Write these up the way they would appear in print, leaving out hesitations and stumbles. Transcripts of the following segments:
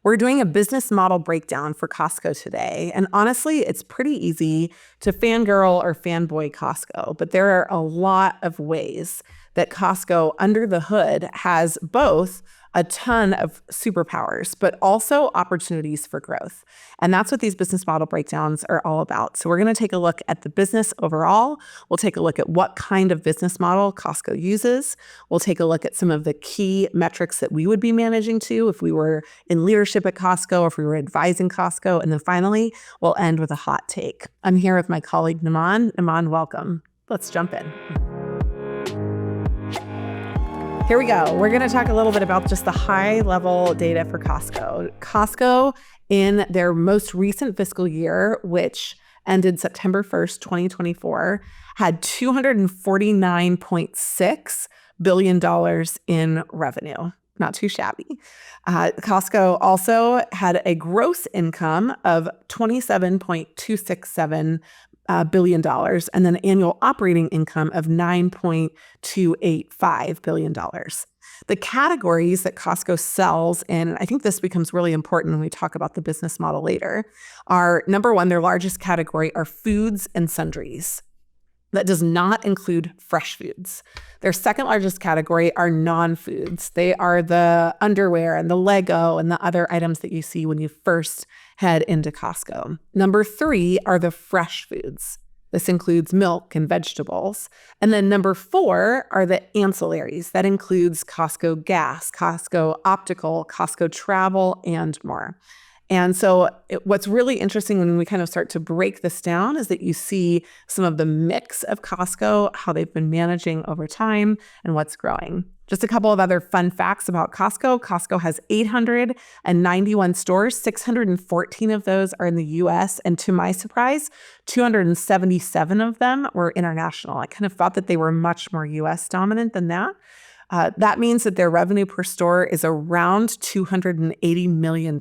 We're doing a business model breakdown for Costco today. And honestly, it's pretty easy to fangirl or fanboy Costco, but there are a lot of ways that Costco under the hood has both a ton of superpowers, but also opportunities for growth. And that's what these business model breakdowns are all about. So we're going to take a look at the business overall. We'll take a look at what kind of business model Costco uses. We'll take a look at some of the key metrics that we would be managing to if we were in leadership at Costco or if we were advising Costco. And then finally, we'll end with a hot take. I'm here with my colleague, Namaan. Namaan, welcome. Let's jump in. Here we go. We're going to talk a little bit about just the high level data for Costco. Costco, in their most recent fiscal year, which ended September 1st, 2024, had $249.6 billion in revenue. Not too shabby. Costco also had a gross income of $27.267 billion, and then annual operating income of $9.285 billion. The categories that Costco sells in, and I think this becomes really important when we talk about the business model later, are number one, their largest category are foods and sundries. That does not include fresh foods. Their second largest category are non-foods. They are the underwear and the Lego and the other items that you see when you first head into Costco. Number three are the fresh foods. This includes milk and vegetables. And then number four are the ancillaries. That includes Costco gas, Costco optical, Costco travel, and more. And so what's really interesting when we kind of start to break this down is that you see some of the mix of Costco, how they've been managing over time, and what's growing. Just a couple of other fun facts about Costco. Costco has 891 stores. 614 of those are in the US. And to my surprise, 277 of them were international. I kind of thought that they were much more US dominant than that. That means that their revenue per store is around $280 million.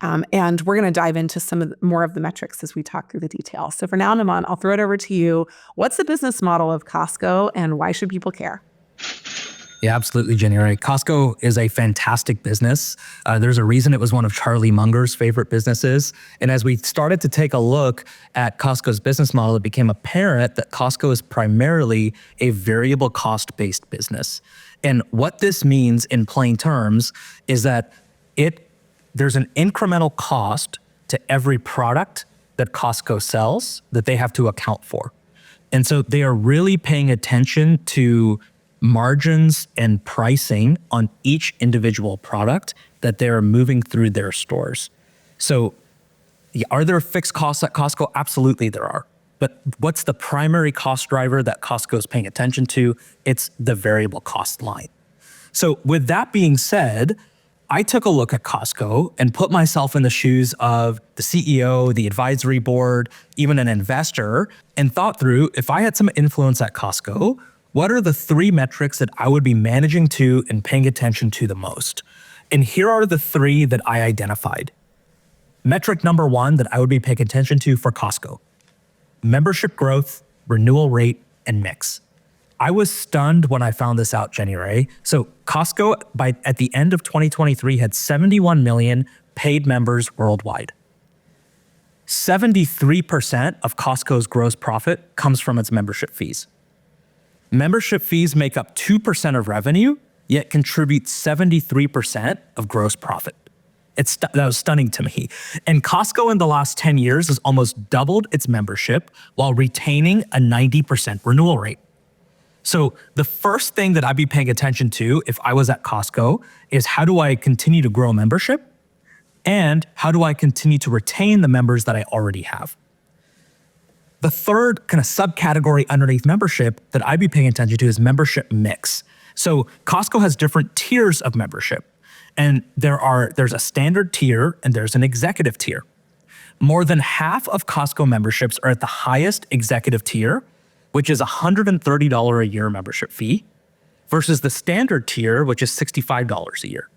And we're going to dive into more of the metrics as we talk through the details. So for now, Namaan, I'll throw it over to you. What's the business model of Costco and why should people care? Yeah, absolutely, January. Costco is a fantastic business. There's a reason it was one of Charlie Munger's favorite businesses. And as we started to take a look at Costco's business model, it became apparent that Costco is primarily a variable cost-based business. And what this means in plain terms is that there's an incremental cost to every product that Costco sells that they have to account for. And so they are really paying attention to margins and pricing on each individual product that they're moving through their stores. So are there fixed costs at Costco? Absolutely there are. But what's the primary cost driver that Costco is paying attention to? It's the variable cost line. So with that being said, I took a look at Costco and put myself in the shoes of the CEO, the advisory board, even an investor, and thought through, if I had some influence at Costco, what are the three metrics that I would be managing to and paying attention to the most? And here are the three that I identified. Metric number one that I would be paying attention to for Costco: membership growth, renewal rate, and mix. I was stunned when I found this out, January. So Costco, at the end of 2023, had 71 million paid members worldwide. 73% of Costco's gross profit comes from its membership fees. Membership fees make up 2% of revenue, yet contribute 73% of gross profit. That was stunning to me. And Costco in the last 10 years has almost doubled its membership while retaining a 90% renewal rate. So the first thing that I'd be paying attention to if I was at Costco is, how do I continue to grow membership? And how do I continue to retain the members that I already have? The third kind of subcategory underneath membership that I'd be paying attention to is membership mix. So Costco has different tiers of membership, and there's a standard tier and there's an executive tier. More than half of Costco memberships are at the highest executive tier, which is $130 a year membership fee, versus the standard tier, which is $65 a year.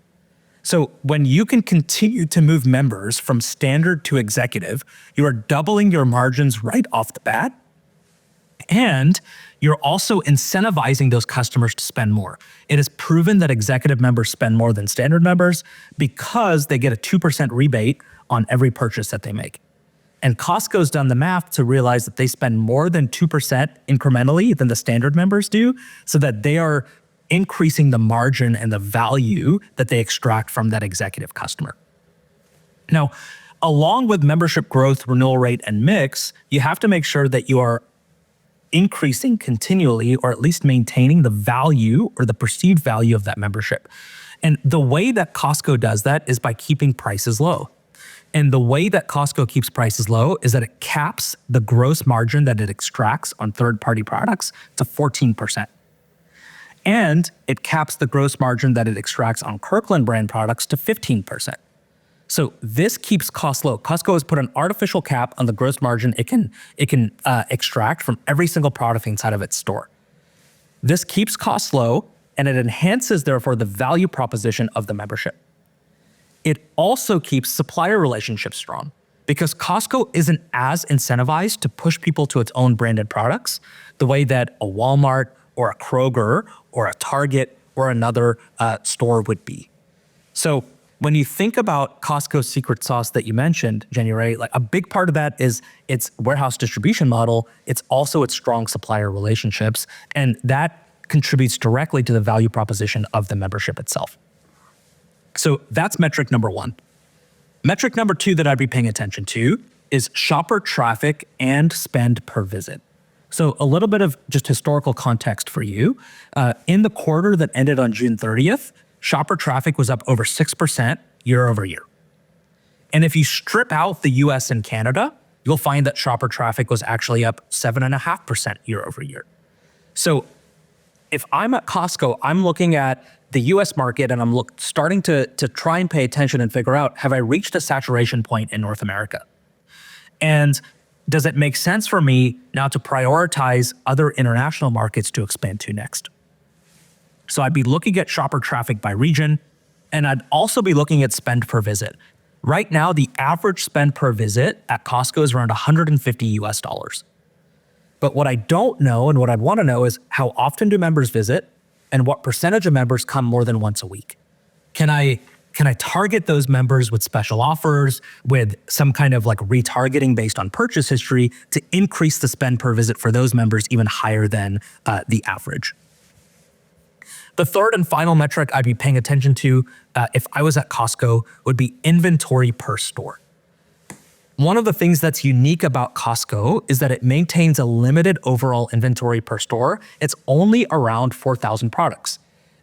So when you can continue to move members from standard to executive, you are doubling your margins right off the bat, and you're also incentivizing those customers to spend more. It is proven that executive members spend more than standard members because they get a 2% rebate on every purchase that they make. And Costco's done the math to realize that they spend more than 2% incrementally than the standard members do, so that they are increasing the margin and the value that they extract from that executive customer. Now, along with membership growth, renewal rate, and mix, you have to make sure that you are increasing continually, or at least maintaining the value or the perceived value of that membership. And the way that Costco does that is by keeping prices low. And the way that Costco keeps prices low is that it caps the gross margin that it extracts on third-party products to 14%. And it caps the gross margin that it extracts on Kirkland brand products to 15%. So this keeps costs low. Costco has put an artificial cap on the gross margin it can extract from every single product inside of its store. This keeps costs low, and it enhances, therefore, the value proposition of the membership. It also keeps supplier relationships strong, because Costco isn't as incentivized to push people to its own branded products the way that a Walmart or a Kroger or a Target or another store would be. So when you think about Costco's secret sauce that you mentioned, January, like a big part of that is its warehouse distribution model. It's also its strong supplier relationships, and that contributes directly to the value proposition of the membership itself. So that's metric number one. Metric number two that I'd be paying attention to is shopper traffic and spend per visit. So a little bit of just historical context for you. In the quarter that ended on June 30th, shopper traffic was up over 6% year over year. And if you strip out the US and Canada, you'll find that shopper traffic was actually up 7.5% year over year. So if I'm at Costco, I'm looking at the US market and I'm starting to try and pay attention and figure out, have I reached a saturation point in North America? And does it make sense for me now to prioritize other international markets to expand to next? So I'd be looking at shopper traffic by region, and I'd also be looking at spend per visit. Right now, the average spend per visit at Costco is around $150 US. But what I don't know and what I'd want to know is, how often do members visit, and what percentage of members come more than once a week? Can I target those members with special offers, with some kind of like retargeting based on purchase history to increase the spend per visit for those members even higher than the average? The third and final metric I'd be paying attention to if I was at Costco would be inventory per store. One of the things that's unique about Costco is that it maintains a limited overall inventory per store. It's only around 4,000 products.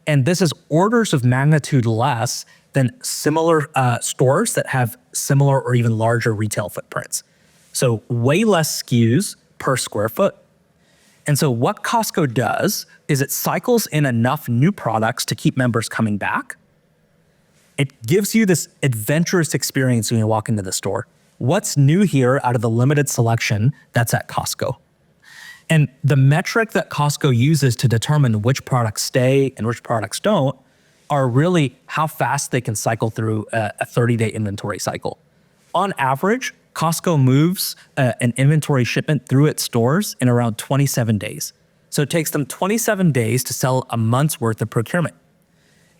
And this is orders of magnitude less than similar stores that have similar or even larger retail footprints. So way less SKUs per square foot. And so what Costco does is it cycles in enough new products to keep members coming back. It gives you this adventurous experience when you walk into the store. What's new here out of the limited selection that's at Costco? And the metric that Costco uses to determine which products stay and which products don't are really how fast they can cycle through a 30-day inventory cycle. On average, Costco moves an inventory shipment through its stores in around 27 days. So it takes them 27 days to sell a month's worth of procurement.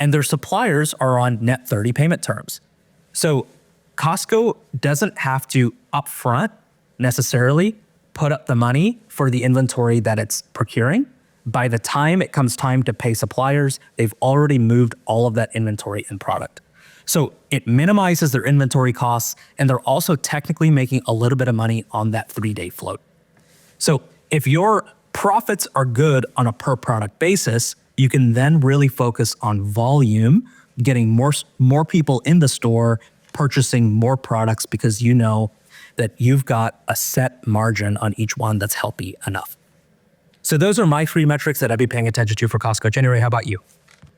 And their suppliers are on net 30 payment terms. So Costco doesn't have to upfront necessarily put up the money for the inventory that it's procuring. By the time it comes time to pay suppliers, they've already moved all of that inventory and product. So it minimizes their inventory costs, and they're also technically making a little bit of money on that 3-day float. So if your profits are good on a per product basis, you can then really focus on volume, getting more people in the store, purchasing more products, because you know that you've got a set margin on each one that's healthy enough. So those are my 3 metrics that I'd be paying attention to for Costco. January, how about you?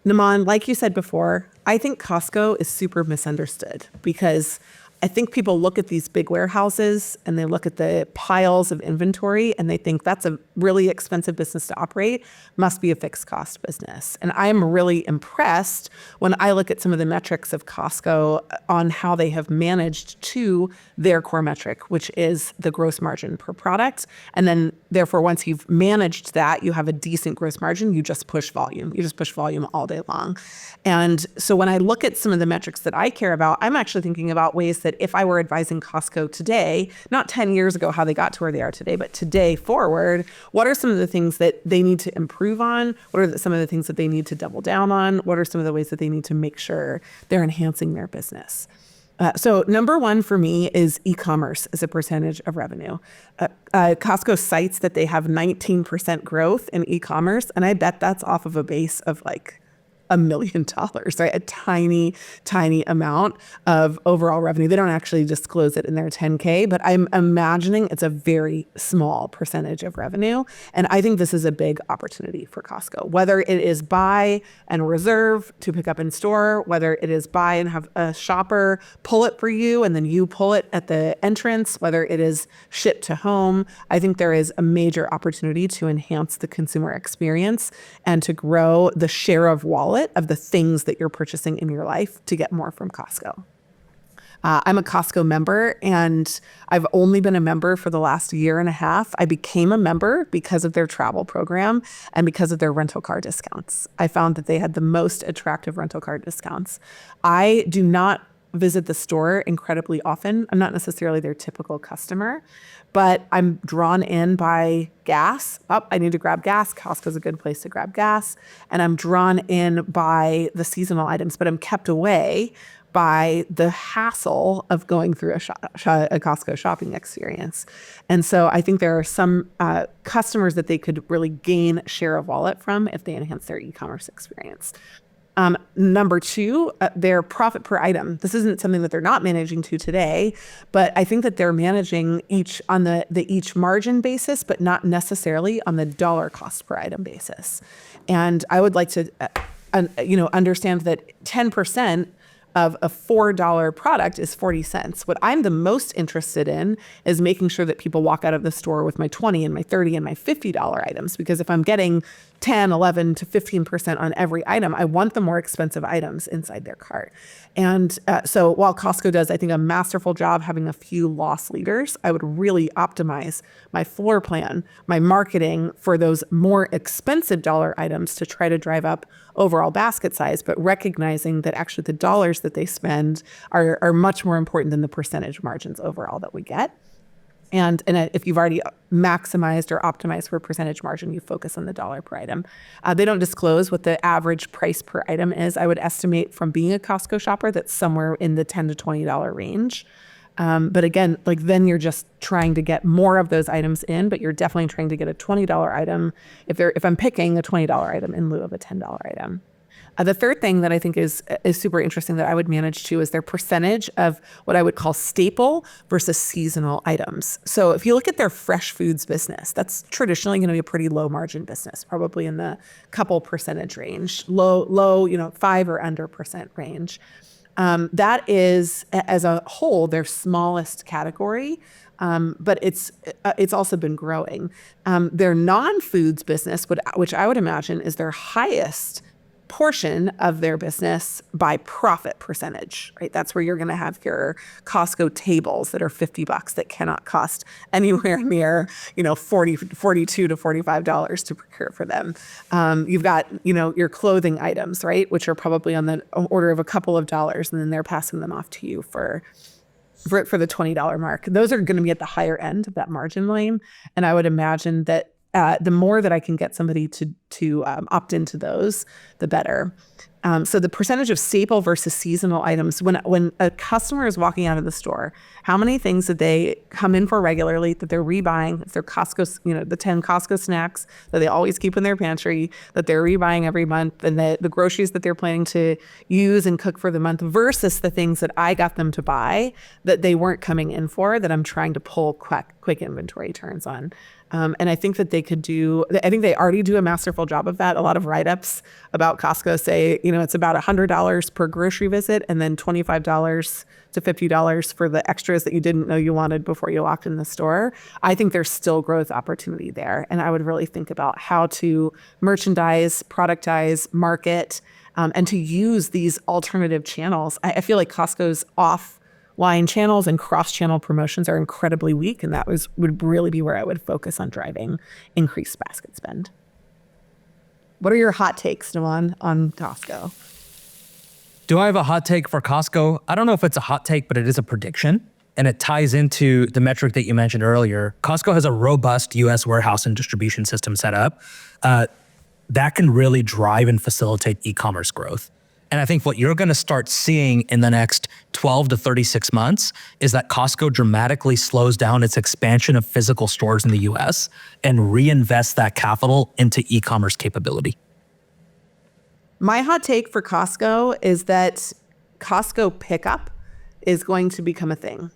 Namaan, like you said before, I think Costco is super misunderstood because I think people look at these big warehouses and they look at the piles of inventory and they think that's a really expensive business to operate, must be a fixed cost business. And I'm really impressed when I look at some of the metrics of Costco on how they have managed to their core metric, which is the gross margin per product. And then therefore, once you've managed that, you have a decent gross margin, you just push volume. You just push volume all day long. And so when I look at some of the metrics that I care about, I'm actually thinking about ways that if I were advising Costco today, not 10 years ago, how they got to where they are today, but today forward, what are some of the things that they need to improve on? What are some of the things that they need to double down on? What are some of the ways that they need to make sure they're enhancing their business? So number one for me is e-commerce as a percentage of revenue. Costco cites that they have 19% growth in e-commerce, and I bet that's off of a base of like $1 million, right? A tiny, tiny amount of overall revenue. They don't actually disclose it in their 10K, but I'm imagining it's a very small percentage of revenue. And I think this is a big opportunity for Costco, whether it is buy and reserve to pick up in store, whether it is buy and have a shopper pull it for you and then you pull it at the entrance, whether it is shipped to home. I think there is a major opportunity to enhance the consumer experience and to grow the share of wallet of the things that you're purchasing in your life to get more from Costco. I'm a Costco member and I've only been a member for the last year and a half. I became a member because of their travel program and because of their rental car discounts. I found that they had the most attractive rental car discounts. I do not visit the store incredibly often. I'm not necessarily their typical customer, but I'm drawn in by gas. Oh, I need to grab gas. Costco's a good place to grab gas. And I'm drawn in by the seasonal items, but I'm kept away by the hassle of going through a Costco shopping experience. And so I think there are some customers that they could really gain share of wallet from if they enhance their e-commerce experience. Number two, their profit per item. This isn't something that they're not managing to today, but I think that they're managing each on the each margin basis, but not necessarily on the dollar cost per item basis. And I would like to, understand that 10% of a $4 product is 40 cents. What I'm the most interested in is making sure that people walk out of the store with my 20 and my 30 and my $50 items, because if I'm getting 10, 11 to 15% on every item, I want the more expensive items inside their cart. And so while Costco does, I think, a masterful job having a few loss leaders, I would really optimize my floor plan, my marketing for those more expensive dollar items to try to drive up overall basket size, but recognizing that actually the dollars that they spend are much more important than the percentage margins overall that we get. And if you've already maximized or optimized for percentage margin, you focus on the dollar per item. They don't disclose what the average price per item is. I would estimate from being a Costco shopper that's somewhere in the $10 to $20 range. But again, like then you're just trying to get more of those items in, but you're definitely trying to get a $20 item if I'm picking a $20 item in lieu of a $10 item. The third thing that I think is super interesting that I would manage to is their percentage of what I would call staple versus seasonal items. So if you look at their fresh foods business, that's traditionally going to be a pretty low margin business, probably in the couple percentage range, low, 5 or under percent range. That is, as a whole, their smallest category. But it's also been growing. Their non-foods business, which I would imagine is their highest portion of their business by profit percentage, right? That's where you're going to have your Costco tables that are $50 that cannot cost anywhere near, $42 to $45 to procure for them. You've got, your clothing items, right? Which are probably on the order of a couple of dollars, and then they're passing them off to you for the $20 mark. Those are going to be at the higher end of that margin lane. And I would imagine that the more that I can get somebody to opt into those, the better. So the percentage of staple versus seasonal items, when a customer is walking out of the store, how many things that they come in for regularly that they're rebuying? If they're Costco, the 10 Costco snacks that they always keep in their pantry that they're rebuying every month, and the groceries that they're planning to use and cook for the month versus the things that I got them to buy that they weren't coming in for, that I'm trying to pull quick inventory turns on. And I think that I think they already do a masterful job of that. A lot of write-ups about Costco say, it's about $100 per grocery visit and then $25 to $50 for the extras that you didn't know you wanted before you walked in the store. I think there's still growth opportunity there. And I would really think about how to merchandise, productize, market, and to use these alternative channels. I feel like Costco's offline channels and cross-channel promotions are incredibly weak, and that would really be where I would focus on driving increased basket spend. What are your hot takes, Namaan, on Costco? Do I have a hot take for Costco? I don't know if it's a hot take, but it is a prediction. And it ties into the metric that you mentioned earlier. Costco has a robust US warehouse and distribution system set up that can really drive and facilitate e-commerce growth. And I think what you're going to start seeing in the next 12 to 36 months is that Costco dramatically slows down its expansion of physical stores in the US and reinvests that capital into e-commerce capability. My hot take for Costco is that Costco pickup is going to become a thing.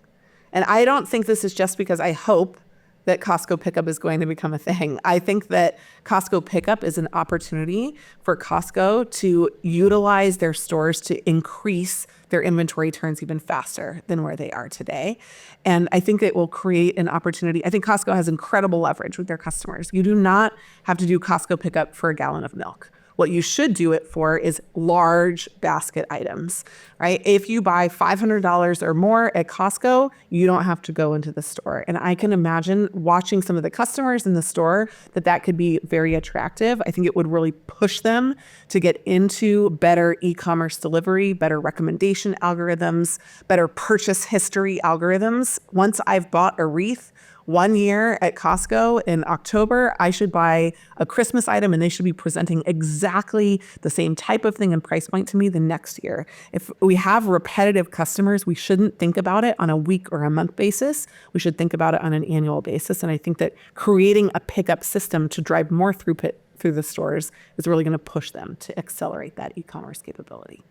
And I don't think this is just because I hope that Costco pickup is going to become a thing. I think that Costco pickup is an opportunity for Costco to utilize their stores to increase their inventory turns even faster than where they are today. And I think it will create an opportunity. I think Costco has incredible leverage with their customers. You do not have to do Costco pickup for a gallon of milk. What you should do it for is large basket items, right? If you buy $500 or more at Costco, you don't have to go into the store. And I can imagine watching some of the customers in the store that could be very attractive. I think it would really push them to get into better e-commerce delivery, better recommendation algorithms, better purchase history algorithms. Once I've bought a wreath 1 year at Costco in October, I should buy a Christmas item and they should be presenting exactly the same type of thing and price point to me the next year. If we have repetitive customers, we shouldn't think about it on a week or a month basis. We should think about it on an annual basis. And I think that creating a pickup system to drive more throughput through the stores is really going to push them to accelerate that e-commerce capability.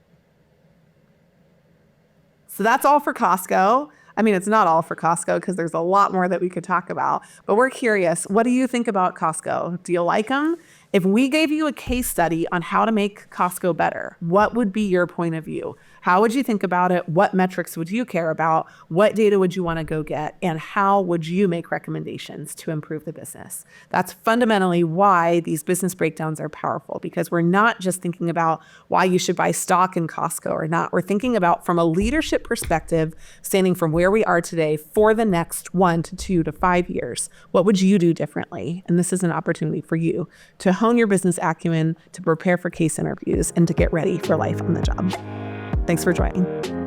So that's all for Costco. I mean, it's not all for Costco because there's a lot more that we could talk about, but we're curious. What do you think about Costco? Do you like them? If we gave you a case study on how to make Costco better, what would be your point of view? How would you think about it? What metrics would you care about? What data would you want to go get? And how would you make recommendations to improve the business? That's fundamentally why these business breakdowns are powerful, because we're not just thinking about why you should buy stock in Costco or not. We're thinking about, from a leadership perspective, standing from where we are today for the next 1 to 2 to 5 years. What would you do differently? And this is an opportunity for you to hone your business acumen, to prepare for case interviews, and to get ready for life on the job. Thanks for joining.